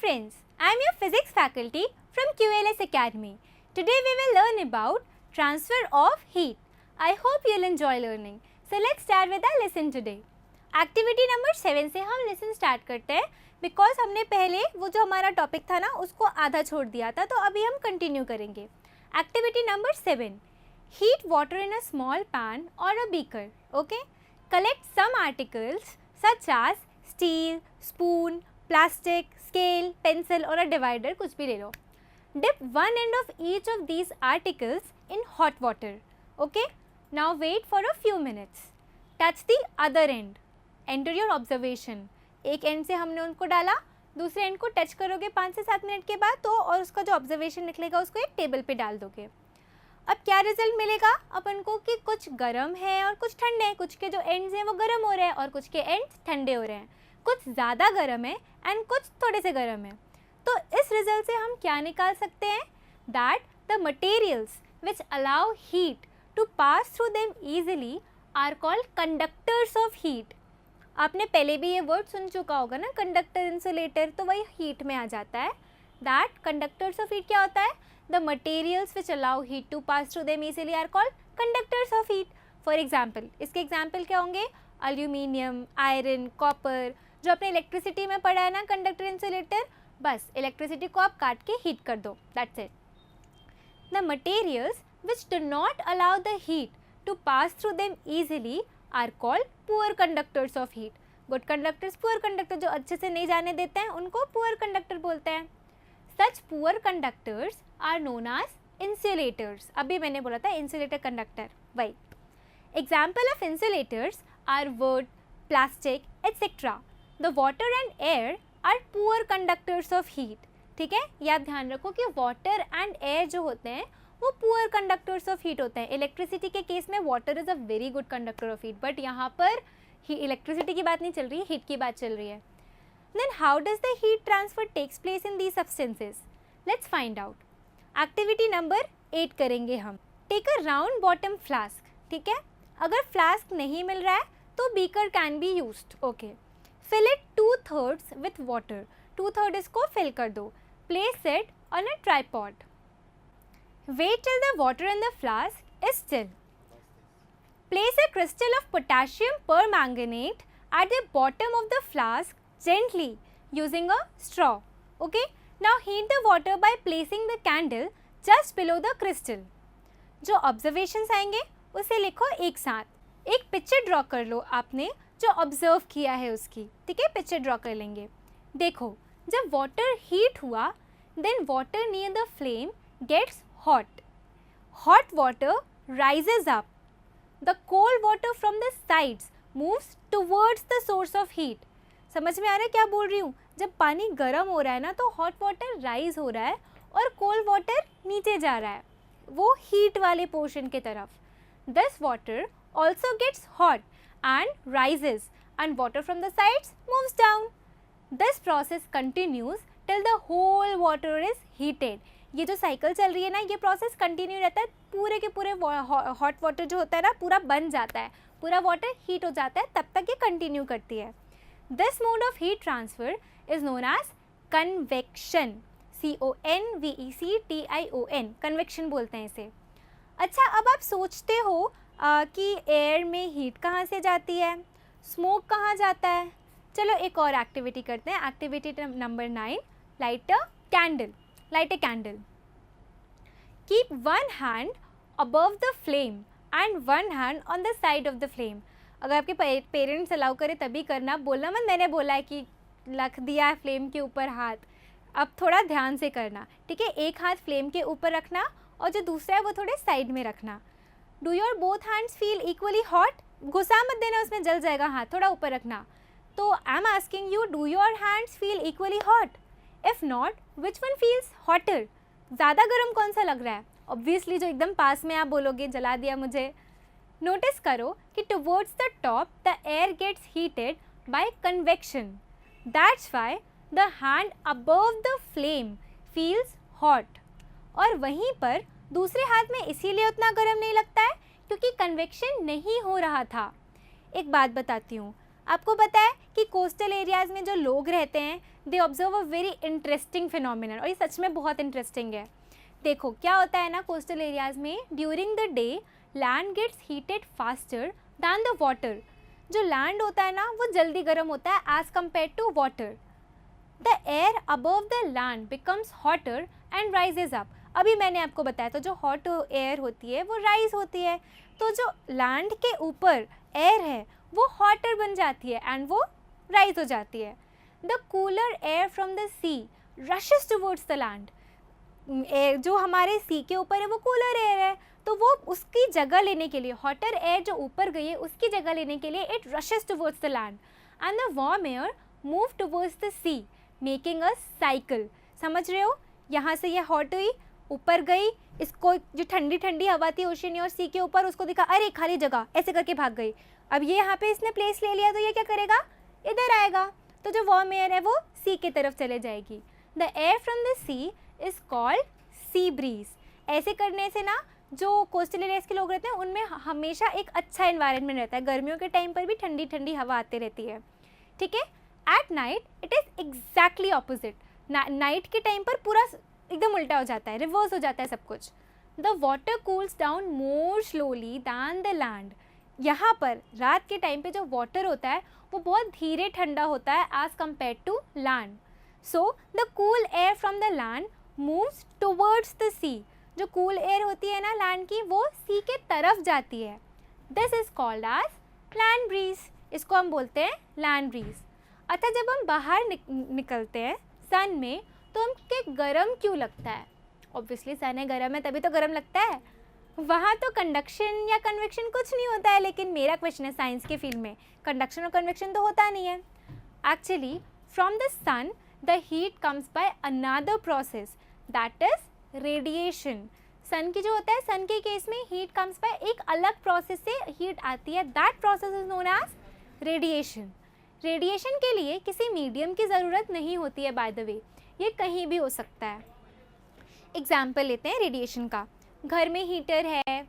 friends, I am your physics faculty from QLS Academy. Today we will learn about transfer of heat. I hope you will enjoy learning. So let's start with our lesson today. Activity number 7 से हम lesson start करते हैं because हमने पहले वो जो हमारा topic था ना उसको आधा छोड़ दिया था, तो अभी हम continue करेंगे. Activity number 7. Heat water in a small pan or a beaker. Okay? Collect some articles such as steel, spoon, plastic, scale, pencil or a divider, कुछ भी ले लो. Dip one end of each of these articles in hot water. Okay? Now wait for a few minutes. Touch the other end. Enter your observation. एक and से हमने उनको डाला, दूसरे and को टच करोगे 5 से 7 मिनट के बाद तो, और उसका जो ऑब्जर्वेशन निकलेगा उसको एक टेबल पे डाल दोगे. अब क्या रिजल्ट मिलेगा अपन को कि कुछ गर्म है और कुछ ठंडे हैं, कुछ के जो एंड्स हैं वो गर्म हो रहे हैं और कुछ के एंड्स ठंडे हो रहे हैं, कुछ ज़्यादा गर्म है एंड कुछ थोड़े से गर्म है. तो इस रिजल्ट से हम क्या निकाल सकते हैं? That the materials which allow heat to pass through them easily are called conductors of heat. आपने पहले भी ये वर्ड सुन चुका होगा ना, कंडक्टर, इंसुलेटर, तो वही हीट में आ जाता है. दैट कंडक्टर्स ऑफ हीट क्या होता है? The materials which allow heat to pass through them easily are called conductors of heat. For example, इसके example क्या होंगे? Aluminium, iron, copper. जो अपने इलेक्ट्रिसिटी में पढ़ा है ना कंडक्टर, इंसुलेटर, बस इलेक्ट्रिसिटी को आप काट के हीट कर दो. That's it. The materials which do not allow the heat to pass through them easily are called poor conductors of heat. Good conductors, poor conductor जो अच्छे से नहीं जाने देते हैं उनको poor conductor बोलते हैं. Such poor conductors are known as insulators. अभी मैंने बोला था insulator conductor. वही. Example of insulators are wood, plastic, etc. The water and air are poor conductors of heat. ठीक है, ये आप ध्यान रखो कि water and air जो होते हैं वो poor conductors of heat होते हैं. इलेक्ट्रिसिटी के केस में water is a very good conductor of heat, but यहाँ पर इलेक्ट्रिसिटी की बात नहीं चल रही है, हीट की बात चल रही है. Then how does the heat transfer takes place in these substances? Let's find out. Activity number 8 करेंगे हम. Take a round bottom flask. ठीक है, अगर फ्लास्क नहीं मिल रहा है तो beaker can be used. Okay. Fill it 2/3 with water. 2/3 इसको fill कर दो. Place it on a tripod. Wait till the water in the flask is still. Place a crystal of potassium permanganate at the bottom of the flask gently using a straw. Okay. Now heat the water by placing the candle just below the crystal. जो observations आएंगे उसे लिखो एक साथ. एक picture draw कर लो आपने जो ऑब्जर्व किया है उसकी. ठीक है, पिक्चर ड्रॉ कर लेंगे. देखो, जब वाटर हीट हुआ then water near the flame gets hot. Hot water rises up. The cold water from the sides moves towards the source of heat. समझ में आ रहा है क्या बोल रही हूँ? जब पानी गर्म हो रहा है ना तो हॉट वाटर राइज हो रहा है और कोल्ड वाटर नीचे जा रहा है, वो हीट वाले पोर्शन के तरफ. This water also gets hot and rises and water from the sides moves down. This process continues till the whole water is heated. ये जो साइकिल चल रही है ना, ये प्रोसेस कंटिन्यू रहता है. पूरे के पूरे हॉट वाटर जो होता है ना पूरा बन जाता है, पूरा वाटर हीट हो जाता है, तब तक ये कंटिन्यू करती है. This mode of heat transfer is known as convection. CONVECTION. Convection बोलते हैं इसे. अच्छा, अब आप सोचते हो कि एयर में हीट कहाँ से जाती है, स्मोक कहाँ जाता है. चलो एक और एक्टिविटी करते हैं. Activity number 9. Light a candle. Light a candle. Keep one hand above the flame and one hand on the side of the flame. अगर आपके पेरेंट्स अलाउ करे तभी करना, बोलना मत मैंने बोला है कि रख दिया है फ्लेम के ऊपर हाथ. अब थोड़ा ध्यान से करना. ठीक है, एक हाथ फ्लेम के ऊपर रखना और जो दूसरा है वो थोड़े साइड में रखना. Do your both hands feel equally hot? घुसा मत देना उसमें, जल जाएगा हाथ. थोड़ा ऊपर रखना. तो I am asking you, do your hands feel equally hot? If not, which one feels hotter? ज़्यादा गर्म कौन सा लग रहा है? ऑब्वियसली जो एकदम पास में आप बोलोगे जला दिया मुझे. नोटिस करो कि towards the top the air gets heated by convection. That's why the hand above the flame feels hot. और वहीं पर दूसरे हाथ में इसीलिए उतना गर्म नहीं लगता है क्योंकि कन्वेक्शन नहीं हो रहा था. एक बात बताती हूँ, आपको पता है कि कोस्टल एरियाज़ में जो लोग रहते हैं they observe a very interesting phenomenon, और ये सच में बहुत इंटरेस्टिंग है। देखो क्या होता है ना, कोस्टल एरियाज़ में during the day land gets heated faster than the water. जो लैंड होता है ना वो जल्दी गर्म होता है as compare to water. The air above the land becomes hotter and rises up. अभी मैंने आपको बताया तो जो हॉट एयर होती है वो राइज होती है, तो जो लैंड के ऊपर एयर है वो हॉटर बन जाती है एंड वो राइज हो जाती है। The cooler air from the sea rushes towards the land. Air जो हमारे सी के ऊपर है वो कूलर एयर है, तो वो उसकी जगह लेने के लिए, हॉटर एयर जो ऊपर गई है उसकी जगह लेने के लिए it rushes towards the land and the warm air move towards the sea making a cycle. समझ रहे हो, यहाँ से ये हॉट हुई, ऊपर गई, इसको जो ठंडी ठंडी हवा थी ओशन और सी के ऊपर उसको दिखा अरे खाली जगह, ऐसे करके भाग गई। अब ये यहाँ पे इसने प्लेस ले लिया तो ये क्या करेगा, इधर आएगा, तो जो वार्म एयर है वो सी की तरफ चले जाएगी। The air from the sea is called sea breeze. ऐसे करने से ना जो कोस्टल एरियाज के लोग रहते हैं उनमें हमेशा एक अच्छा इन्वायरमेंट रहता है, गर्मियों के टाइम पर भी ठंडी ठंडी हवा आती रहती है। ठीक है, at night it is exactly opposite. Night के टाइम पर पूरा एकदम उल्टा हो जाता है, रिवर्स हो जाता है सब कुछ। The water cools down more slowly than the land. यहाँ पर रात के टाइम पे जो वाटर होता है वो बहुत धीरे ठंडा होता है as compare to land. So the cool air from the land moves towards the sea. जो कूल एयर होती है ना लैंड की वो सी के तरफ जाती है। This is called as land breeze. इसको हम बोलते हैं लैंड ब्रीज। अच्छा, जब हम बाहर निकलते हैं सन में तो हमके गर्म क्यों लगता है? ऑब्वियसली सन है, गर्म है, तभी तो गर्म लगता है। वहाँ तो कंडक्शन या कन्वेक्शन कुछ नहीं होता है, लेकिन मेरा क्वेश्चन है साइंस के फील्ड में कंडक्शन और कन्वेक्शन तो होता नहीं है। Actually from the sun the heat comes by another process that is radiation. Sun की जो होता है, सन के केस में हीट कम्स बाय एक अलग प्रोसेस से हीट आती है, that process is known as radiation. Radiation के लिए किसी मीडियम की ज़रूरत नहीं होती है, बाय द वे ये कहीं भी हो सकता है। एग्जाम्पल लेते हैं रेडिएशन का। घर में हीटर है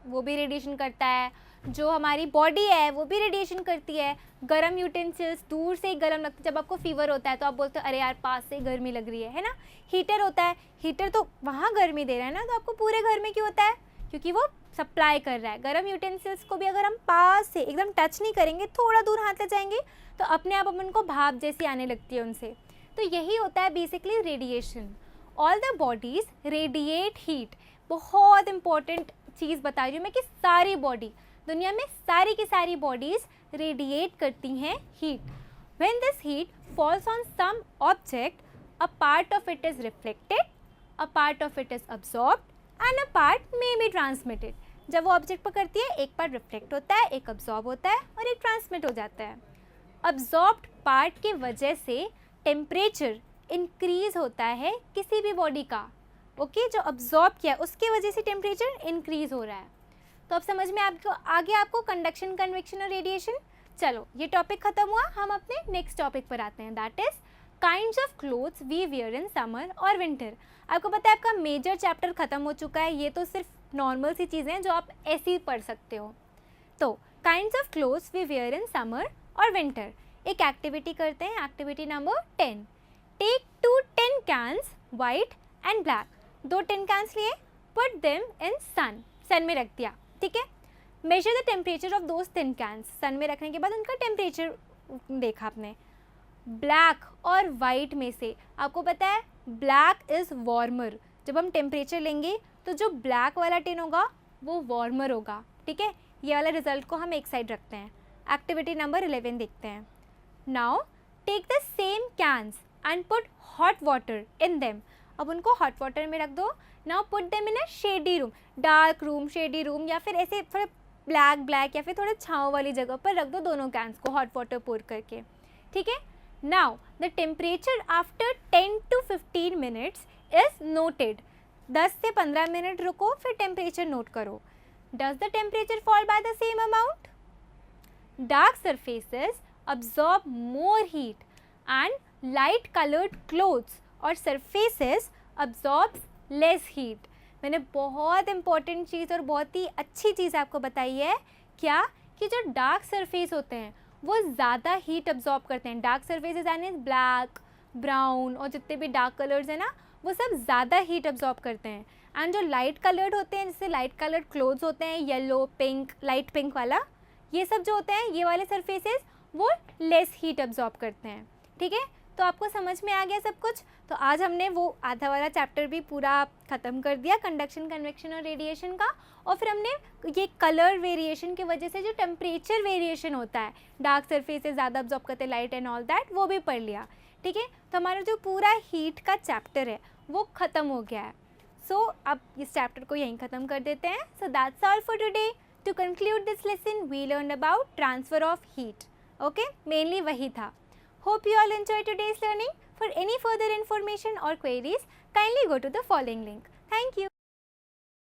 वो भी रेडिएशन करता है, जो हमारी बॉडी है वो भी रेडिएशन करती है। गर्म यूटेंसिल्स दूर से ही गर्म लगता है, जब आपको फीवर होता है तो आप बोलते हो अरे यार पास से गर्मी लग रही है ना। हीटर होता है, हीटर तो वहाँ गर्मी दे रहा है ना, तो आपको पूरे घर में क्यों होता है, क्योंकि वो सप्लाई कर रहा है। गर्म यूटेंसिल्स को भी अगर हम पास से एकदम टच नहीं करेंगे, थोड़ा दूर हाथ ले जाएंगे तो अपने आप अपन को भाप जैसी आने लगती है उनसे। तो यही होता है basically radiation. All the bodies radiate heat. बहुत इंपॉर्टेंट चीज़ बता रही हूँ मैं कि सारी बॉडी, दुनिया में सारी की सारी बॉडीज़ रेडिएट करती हैं heat. When this heat falls on some object, a part of it is reflected, a part of it is absorbed and a part may be transmitted. जब वो ऑब्जेक्ट पर करती है एक पार्ट रिफ्लेक्ट होता है, एक अब्जॉर्ब होता है और एक ट्रांसमिट हो जाता है। अब्जॉर्ब्ड पार्ट की वजह से टेम्परेचर इंक्रीज़ होता है किसी भी बॉडी का। ओके, जो अब्जॉर्ब किया उसकी वजह से टेम्परेचर इंक्रीज़ हो रहा है। तो अब समझ में आपको आगे आपको कंडक्शन, कन्वेक्शन और रेडिएशन। चलो ये टॉपिक खत्म हुआ, हम अपने नेक्स्ट टॉपिक पर आते हैं, that is kinds of clothes we wear in summer और विंटर। आपको पता है आपका मेजर चैप्टर खत्म हो चुका है, ये तो सिर्फ नॉर्मल सी चीज़ें हैं जो आप ऐसे ही पढ़ सकते हो। तो kinds of clothes we wear in summer और विंटर। एक एक्टिविटी करते हैं, activity number 10। Take 2 tin cans white and black. 2 tin cans लिए, पुट देम इन सन में रख दिया, ठीक है। Measure the temperature of those tin cans। Sun में रखने के बाद उनका टेम्परेचर देखा आपने। ब्लैक और वाइट में से आपको पता है ब्लैक इज़ वार्मर। जब हम टेम्परेचर लेंगे तो जो ब्लैक वाला टिन होगा वो वार्मर होगा, ठीक है। ये वाला रिजल्ट को हम एक साइड रखते हैं। एक्टिविटी नंबर 11 देखते हैं। Now take the same cans and put hot water in them. अब उनको हॉट वाटर में रख दो। Now put them in a shady room, dark room, shady room, या फिर ऐसे थोड़े ब्लैक या फिर थोड़े छाँव वाली जगह पर रख दो दोनों कैंस को हॉट वाटर पोर करके, ठीक है। Now the temperature after 10 to 15 minutes is noted. 10 से 15 मिनट रुको, फिर टेम्परेचर नोट करो। Does the temperature fall by the same amount? Dark surfaces absorb more heat and light colored clothes और surfaces absorbs less heat। मैंने बहुत important चीज़ और बहुत ही अच्छी चीज़ आपको बताई है, क्या कि जो डार्क सरफेस होते हैं वो ज़्यादा हीट अब्जॉर्ब करते हैं. डार्क सर्फेसेज यानी ब्लैक, ब्राउन और जितने भी डार्क कलर्स हैं ना, वो सब ज़्यादा हीट अब्जॉर्ब करते हैं. एंड जो लाइट कलर्ड होते हैं, जैसे लाइट कलर्ड क्लोथ्स होते हैं, येलो, पिंक, लाइट पिंक वाला, ये सब जो होते हैं, ये वाले सरफेसेस वो लेस हीट अब्जॉर्ब करते हैं. ठीक है, तो आपको समझ में आ गया सब कुछ. तो आज हमने वो आधा वाला चैप्टर भी पूरा ख़त्म कर दिया, कंडक्शन, कन्वेक्शन और रेडिएशन का. और फिर हमने ये कलर वेरिएशन की वजह से जो टेम्परेचर वेरिएशन होता है, डार्क सरफेसेस ज़्यादा अब्जॉर्ब करते हैं लाइट एंड ऑल दैट, वो भी पढ़ लिया. ठीक है, तो हमारा जो पूरा हीट का चैप्टर है वो ख़त्म हो गया है. सो अब इस चैप्टर को यहीं ख़त्म कर देते हैं. So that's all for today. To conclude this lesson we learn about transfer of heat. Okay, mainly वही था. Hope you all enjoyed today's learning. For any further information or queries, kindly go to the following link. Thank you.